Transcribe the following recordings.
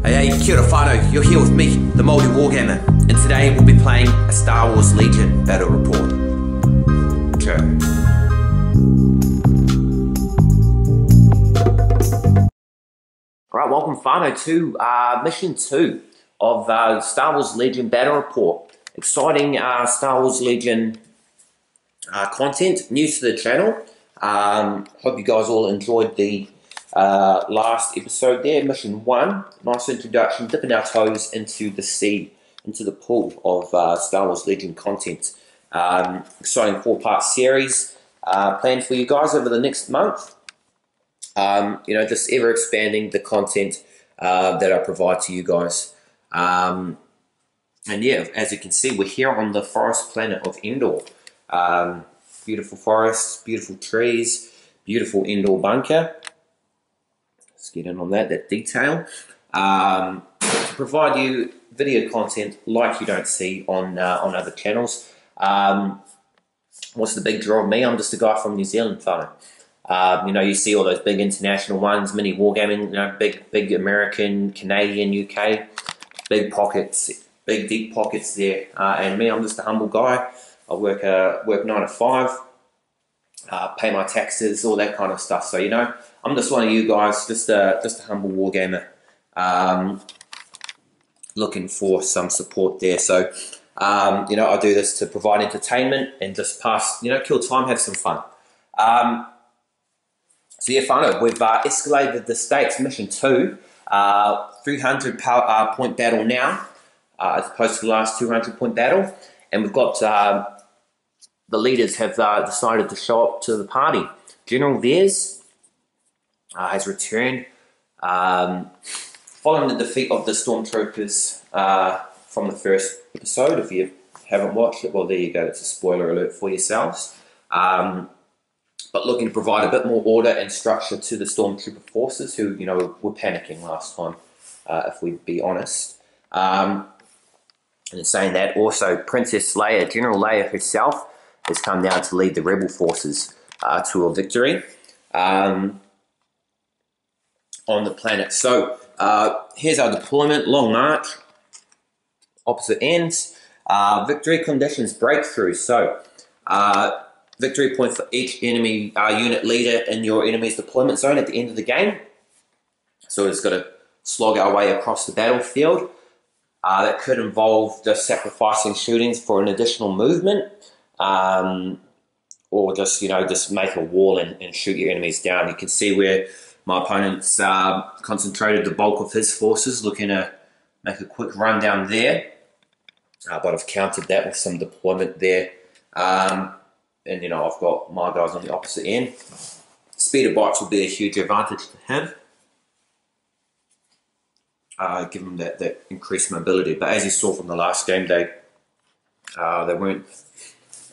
Hey, kia ora whanau, you're here with me, the maoriwargamer, and today we'll be playing a Star Wars Legion battle report. Chur. Alright, welcome whanau to mission 2 of Star Wars Legion battle report. Exciting Star Wars Legion content, new to the channel. Hope you guys all enjoyed the last episode there, mission 1. Nice introduction, dipping our toes into the sea, into the pool of Star Wars Legion content. Exciting 4-part series planned for you guys over the next month. You know, just ever expanding the content that I provide to you guys. And yeah, as you can see, we're here on the forest planet of Endor. Beautiful forests, beautiful trees, beautiful Endor bunker. Let's get in on that detail. To provide you video content like you don't see on other channels. What's the big draw of me? I'm just a guy from New Zealand, whanau. You know, you see all those big international ones, mini wargaming, you know, big American, Canadian, UK, big pockets, big deep pockets there. And me, I'm just a humble guy. I work 9 to 5, pay my taxes, all that kind of stuff. So, you know, I'm just one of you guys, just a humble wargamer, looking for some support there. So, you know, I do this to provide entertainment and just pass, you know, kill time, have some fun. So yeah, whanau, we've escalated the stakes, mission 2, 300 point battle now, as opposed to the last 200 point battle. And we've got, the leaders have decided to show up to the party. General Veers has returned, following the defeat of the stormtroopers from the first episode. If you haven't watched it, well, there you go, it's a spoiler alert for yourselves. But looking to provide a bit more order and structure to the stormtrooper forces who, you know, were panicking last time, if we be honest. And in saying that, also Princess Leia, General Leia herself, has come down to lead the rebel forces to a victory on the planet. So here's our deployment, long march, opposite ends, victory conditions, breakthrough. So victory point for each enemy unit leader in your enemy's deployment zone at the end of the game. So we've just got to slog our way across the battlefield. That could involve just sacrificing shootings for an additional movement, or just, you know, just make a wall and shoot your enemies down. You can see where my opponent's concentrated the bulk of his forces, looking to make a quick run down there. But I've countered that with some deployment there. And, you know, I've got my guys on the opposite end. Speed of bites will be a huge advantage to him. Give him that increased mobility. But as you saw from the last game, they weren't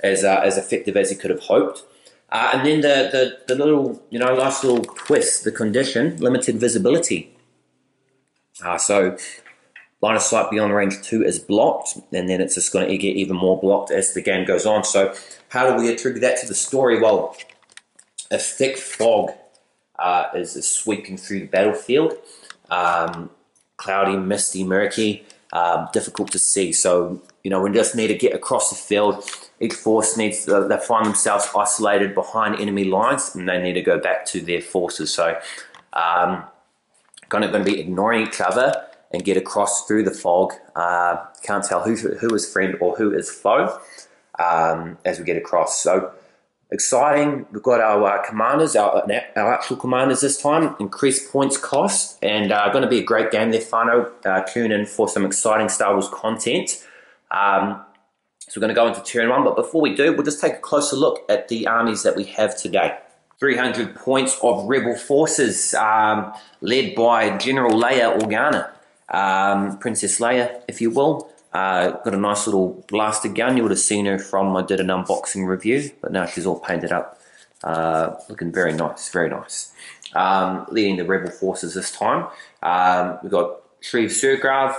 as effective as he could have hoped. And then the little, you know, last little twist, the condition, limited visibility. So line of sight beyond range 2 is blocked, and then it's just going to get even more blocked as the game goes on. So how do we attribute that to the story? Well, a thick fog is sweeping through the battlefield. Cloudy, misty, murky, difficult to see. So, you know, we just need to get across the field. Each force needs, they find themselves isolated behind enemy lines, and they need to go back to their forces. So, kind of going to be ignoring each other and get across through the fog. Can't tell who is friend or who is foe as we get across. So exciting. We've got our commanders, our actual commanders this time, increased points cost, and going to be a great game there, whanau. Tune in for some exciting Star Wars content. So we're going to go into turn 1, but before we do, we'll just take a closer look at the armies that we have today. 300 points of rebel forces, led by General Leia Organa. Princess Leia, if you will. Got a nice little blaster gun. You would have seen her from, I did an unboxing review, but now she's all painted up. Looking very nice, very nice. Leading the rebel forces this time. We've got Shrieve Surgrav,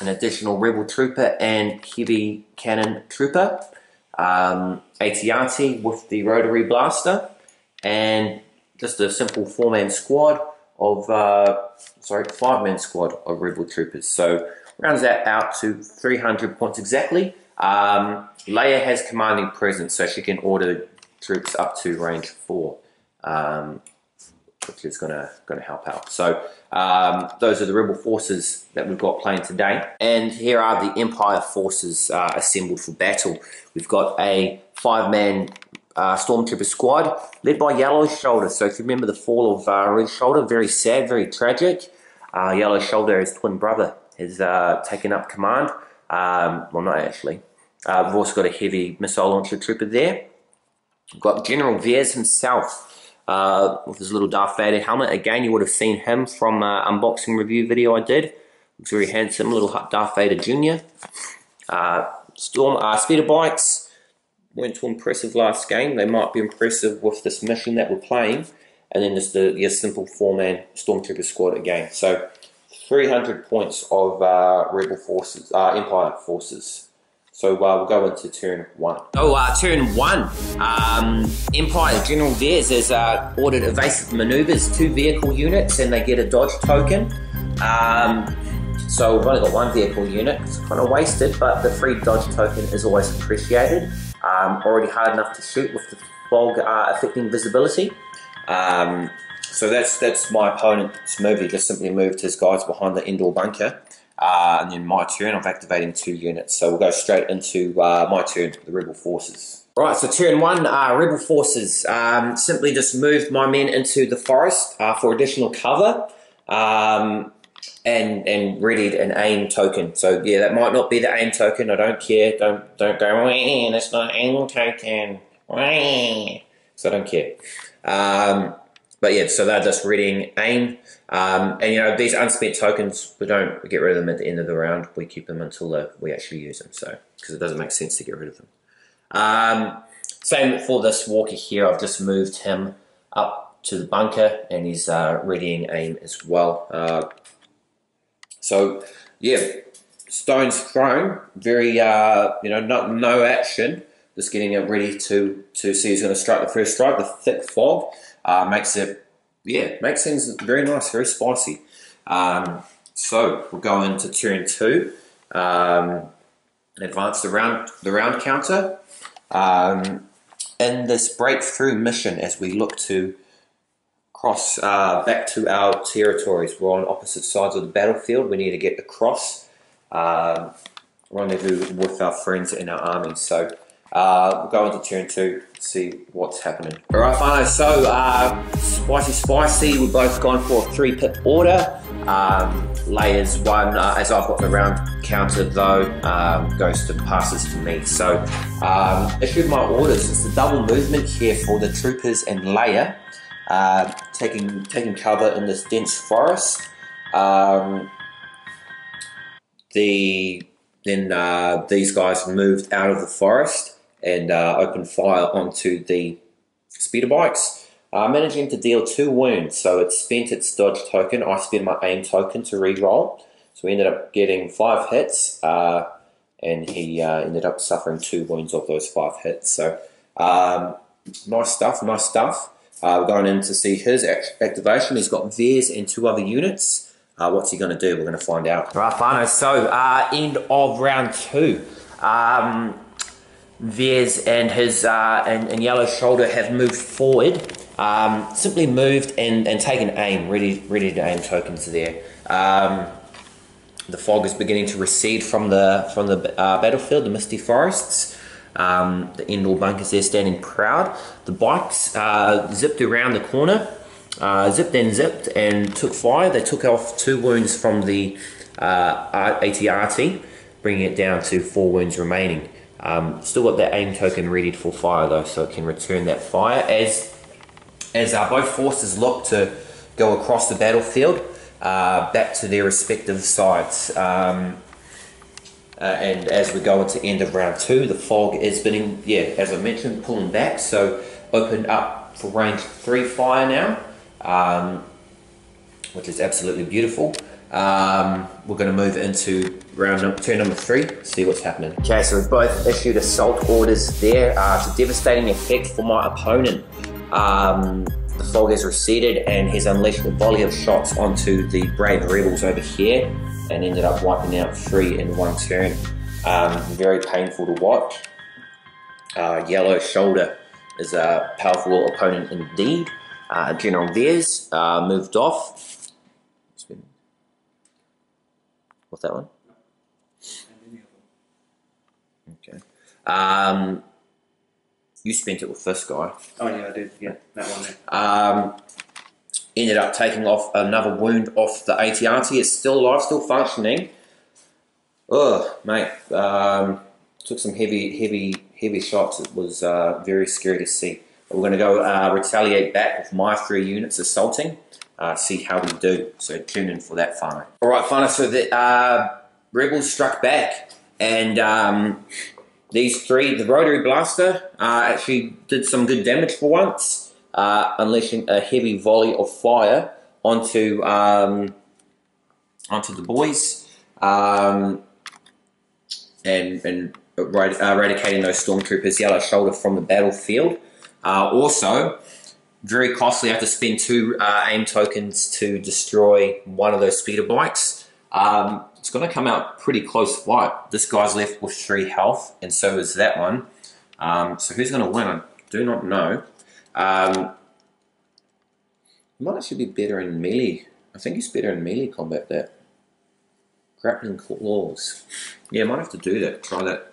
an additional rebel trooper and heavy cannon trooper. AT-AT with the rotary blaster. And just a simple 4-man squad of, 5-man squad of rebel troopers. So rounds that out to 300 points exactly. Leia has commanding presence, so she can order troops up to range 4, which is gonna help out. So those are the rebel forces that we've got playing today. And here are the Empire forces assembled for battle. We've got a 5-man stormtrooper squad led by Yellow Shoulder. So if you remember the fall of Red Shoulder, very sad, very tragic. Yellow Shoulder, his twin brother, has taken up command. Well, not actually. We've also got a heavy missile launcher trooper there. We've got General Veers himself with his little Darth Vader helmet. Again, you would have seen him from unboxing review video I did. Looks very handsome, little Darth Vader Jr. Speeder bikes weren't too impressive last game. They might be impressive with this mission that we're playing. And then just your simple 4-man stormtrooper squad again. So 300 points of rebel forces, Empire forces. So we'll go into turn 1. So turn 1, Empire General Veers has ordered evasive maneuvers, 2 vehicle units, and they get a dodge token. So we've only got 1 vehicle unit. It's kind of wasted, but the free dodge token is always appreciated. Already hard enough to shoot with the fog affecting visibility. So that's my opponent's move. He just simply moved his guys behind the Endor bunker. And then my turn, I'm activating 2 units. So we'll go straight into my turn, the rebel forces. Right, so turn 1, rebel forces. Simply just moved my men into the forest for additional cover. And readied an aim token. So yeah, that might not be the aim token. I don't care. Don't go, that's not aim token. So I don't care. But yeah, so they're just readying aim. And you know, these unspent tokens, we don't get rid of them at the end of the round. We keep them until we actually use them. So, because it doesn't make sense to get rid of them. Same for this walker here. I've just moved him up to the bunker, and he's readying aim as well. So yeah, stones thrown. Very no action. Just getting it ready to see who's going to strike the first strike. The thick fog makes things very nice, very spicy. So we'll go into turn 2. Advance the round counter. In this breakthrough mission, as we look to cross back to our territories, we're on opposite sides of the battlefield. We need to get across, rendezvous with our friends in our armies. So we'll go into turn 2 to see what's happening. Alright, whanau, so spicy, we've both gone for a 3-pip order. Leia's one, as I've got the round counter though, passes to me. So issued my orders. It's the double movement here for the troopers and Leia, taking cover in this dense forest. These guys moved out of the forest and opened fire onto the speeder bikes, managing to deal 2 wounds. So it spent its dodge token. I spent my aim token to re-roll. So we ended up getting 5 hits, and he ended up suffering 2 wounds of those 5 hits. So nice stuff. We're going in to see his activation. He's got Veers and 2 other units. What's he going to do? We're going to find out. Right, whanau, so end of round 2. Veers and his and Yellow Shoulder have moved forward. Simply moved and taken aim, ready to aim tokens there. The fog is beginning to recede from the battlefield, the misty forests. The Endor bunkers there standing proud. The bikes zipped around the corner, zipped and took fire. They took off 2 wounds from the AT-RT, bringing it down to 4 wounds remaining. Still got that aim token readied for fire though, so it can return that fire as both forces look to go across the battlefield back to their respective sides. And as we go into end of round 2, the fog is beginning, as I mentioned, pulling back, so opened up for range 3 fire now, which is absolutely beautiful. We're going to move into turn number 3, see what's happening. Okay, so we've both issued assault orders there. It's a devastating effect for my opponent. the fog has receded and he's unleashed a volley of shots onto the brave rebels over here and ended up wiping out 3 in one turn. Very painful to watch. Yellow Shoulder is a powerful opponent indeed. General Veers moved off. What's that one? Okay. You spent it with this guy. Oh yeah, I did. Yeah, that one there. Ended up taking off another wound off the AT-AT. It's still alive, still functioning. Oh, mate. Took some heavy shots. It was very scary to see. But we're going to go retaliate back with my 3 units assaulting. See how we do. So tune in for that, whanau. Alright, whanau. So the rebels struck back. And these 3, the rotary blaster, actually did some good damage for once. Unleashing a heavy volley of fire onto the boys. And eradicating those stormtroopers. Yellow Shoulder from the battlefield. Also, very costly. I have to spend 2 aim tokens to destroy one of those speeder bikes. It's going to come out pretty close fight. This guy's left with 3 health, and so is that one. So who's going to win? I do not know. He might actually be better in melee. I think he's better in melee combat. That grappling claws. Yeah, might have to do that. Try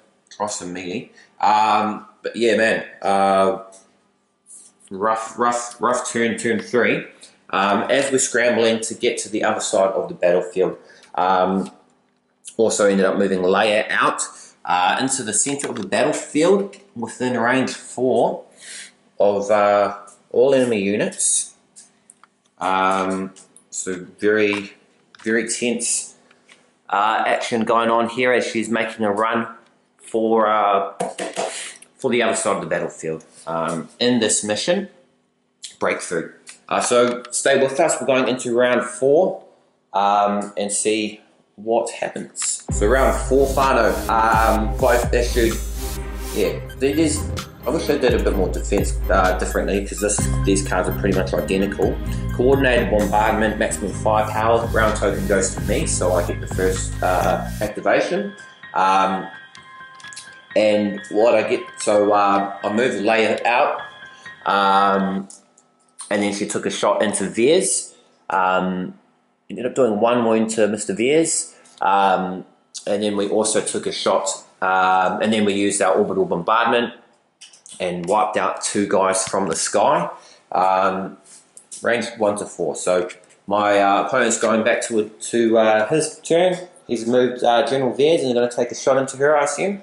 some melee. But yeah, man. Rough turn 3. As we're scrambling to get to the other side of the battlefield. Also ended up moving Leia out into the center of the battlefield within range 4 of all enemy units. So very tense action going on here as she's making a run for the other side of the battlefield. In this mission, breakthrough. So stay with us. We're going into round 4 and see what happens. So round 4, whanau, both issued. Yeah, I wish I did a bit more defense differently, because these cards are pretty much identical. Coordinated bombardment, maximum firepower. Round token goes to me, so I get the first activation. And what I get, so I moved Leia out, and then she took a shot into Veers. Ended up doing 1 wound to Mr. Veers, and then we also took a shot, and then we used our orbital bombardment and wiped out 2 guys from the sky, range 1 to 4. So my opponent's going back to his turn. He's moved General Veers, and he's going to take a shot into her, I assume,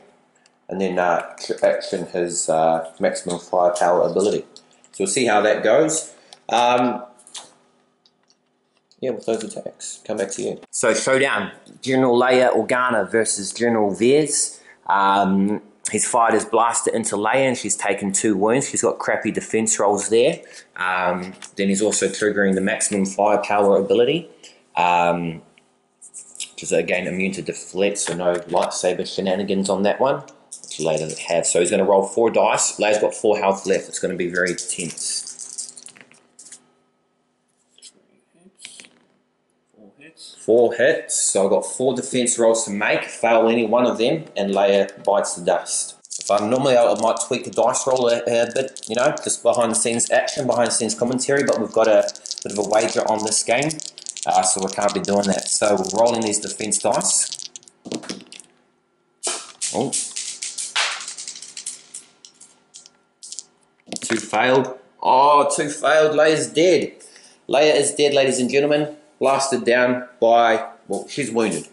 and then action his maximum firepower ability. So we'll see how that goes. Yeah, with those attacks, come back to you. So showdown, General Leia Organa versus General Veers. He's fired his blaster into Leia and she's taken 2 wounds. She's got crappy defense rolls there. Then he's also triggering the maximum firepower ability, which is again immune to deflect, so no lightsaber shenanigans on that one, which Leia doesn't have. So he's going to roll 4 dice. Leia's got 4 health left. It's going to be very tense. 4 hits, so I've got 4 defense rolls to make. Fail any one of them, and Leia bites the dust. If normally I might tweak the dice roll a bit, you know, just behind the scenes action, behind the scenes commentary, but we've got a bit of a wager on this game, so we can't be doing that. So we're rolling these defense dice. Oh. 2 failed. Oh, 2 failed. Leia's dead. Leia is dead, ladies and gentlemen. Blasted down by, well, she's wounded.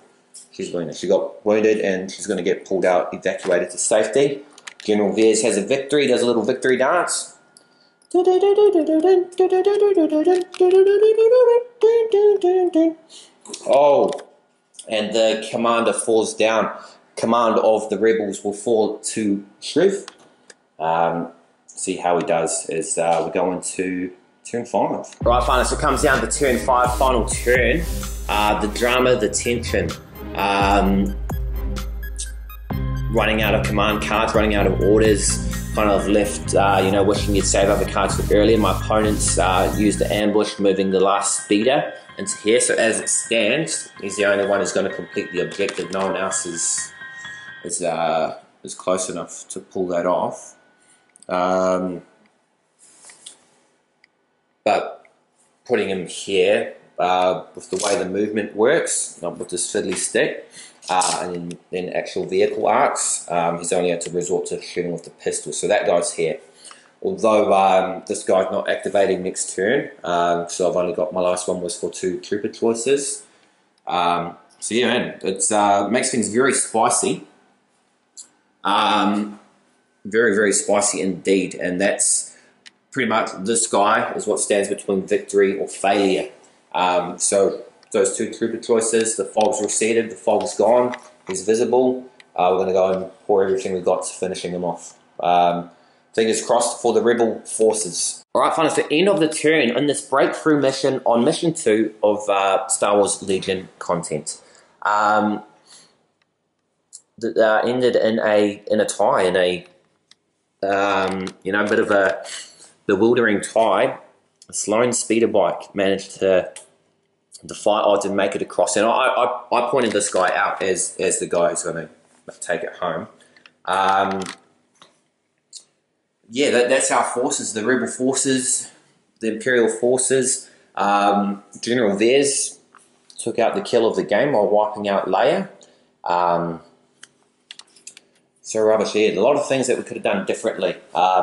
She's wounded. She got wounded and she's going to get pulled out, evacuated to safety. General Veers has a victory, does a little victory dance. Oh, and the commander falls down. Command of the rebels will fall to Shriv. See how he does as we go into turn 5. Right, whanau, so it comes down to turn 5, final turn. The drama, the tension. Running out of command cards, running out of orders. kind of left, wishing you'd save other cards for earlier. My opponents used the ambush, moving the last speeder into here. So as it stands, he's the only one who's going to complete the objective. No one else is close enough to pull that off. But putting him here, with the way the movement works, not with this fiddly stick, and then actual vehicle arcs, he's only had to resort to shooting with the pistol. So that guy's here. Although this guy's not activating next turn, so I've only got, my last one was for 2 trooper choices. So yeah, man, it makes things very spicy. Very, very spicy indeed, and that's pretty much, this guy is what stands between victory or failure. So those 2 trooper choices, the fog's receded, the fog's gone, he's visible. We're going to go and pour everything we've got to finishing him off. Fingers crossed for the rebel forces. Alright, fine, it's the end of the turn in this breakthrough mission on mission 2 of Star Wars Legion content. That ended in a tie, in a bit of a bewildering tie. A Sloan speeder bike managed to defy odds and make it across. And I pointed this guy out as the guy who's going to take it home. Yeah, that's our forces, the rebel forces, the Imperial forces. General Veers took out the kill of the game while wiping out Leia. So rubbish, yeah, a lot of things that we could have done differently.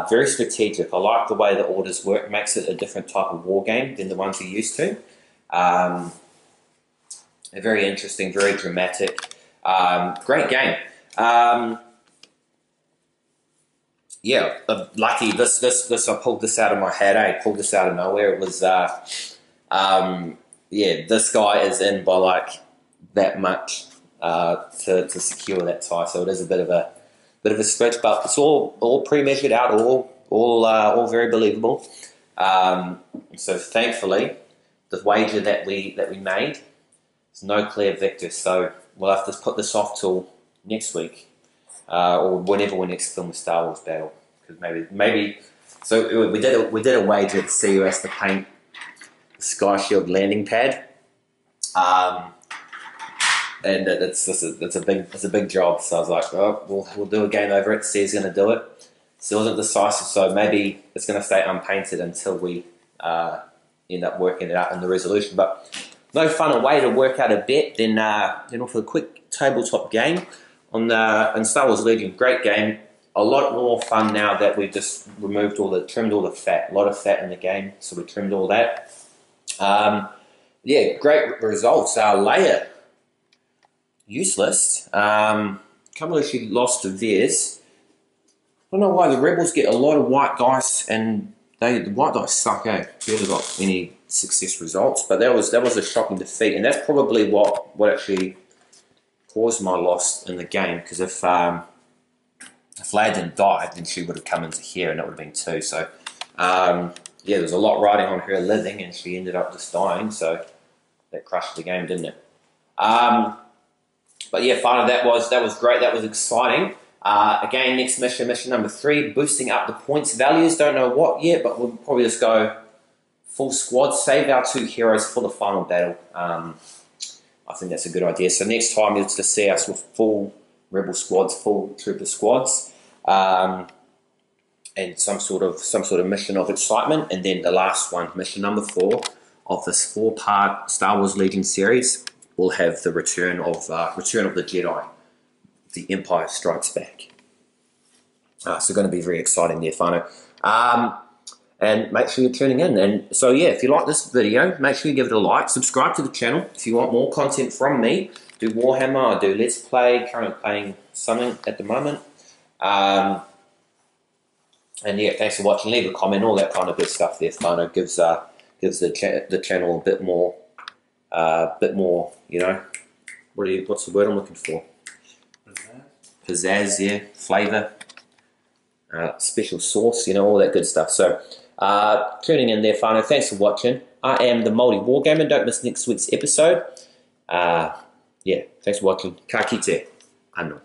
Very strategic. I like the way the orders work. Makes it a different type of war game than the ones you're used to. Very interesting, very dramatic. Great game. Yeah, lucky. This I pulled this out of my hat. I pulled this out of nowhere. It was yeah, this guy is in by like that much to secure that tie. So it is a bit of a stretch, but it's all pre-measured out, all very believable. So thankfully, the wager that we made is no clear victor. So we'll have to put this off till next week, or whenever we next film a Star Wars battle, because maybe. So we did a wager at CUS to paint the Sky Shield landing pad. And it's a big job. So I was like, oh, we'll do a game over it. C's going to do it. Still wasn't decisive, so maybe it's going to stay unpainted until we end up working it out in the resolution. But no funner way to work out a bet than for a quick tabletop game on Star Wars Legion. Great game. A lot more fun now that we've just trimmed all the fat. A lot of fat in the game, so we trimmed all that. Yeah, great results. Leia, useless. Can't believe she lost to Veers. I don't know why the Rebels get a lot of white dice, and the white dice suck, eh? Barely got any success results, but that was a shocking defeat, and that's probably what actually caused my loss in the game. Because if Leia didn't die, then she would have come into here, and it would have been 2. So yeah, there's a lot riding on her living, and she ended up just dying. So that crushed the game, didn't it? But yeah, finally, that was great. That was exciting. Again, next mission number 3, boosting up the points values. Don't know what yet, but we'll probably just go full squad. Save our 2 heroes for the final battle. I think that's a good idea. So next time you'll just see us with full rebel squads, full trooper squads, and some sort of mission of excitement. And then the last one, mission number 4 of this 4-part Star Wars Legion series, will have the return of the Jedi. The Empire Strikes Back. So going to be very exciting there, whanau. And make sure you're tuning in. And so yeah, if you like this video, make sure you give it a like. Subscribe to the channel if you want more content from me. Do Warhammer, I do Let's Play, currently playing something at the moment. And yeah, thanks for watching. Leave a comment, all that kind of good stuff there, whanau. Gives the channel a bit more, what's the word I'm looking for? Pizzazz, yeah, flavour, special sauce, all that good stuff. So, tuning in there, whanau. Thanks for watching. I am the maoriwargamer. Don't miss next week's episode. Yeah, thanks for watching. Ka kite. Anō.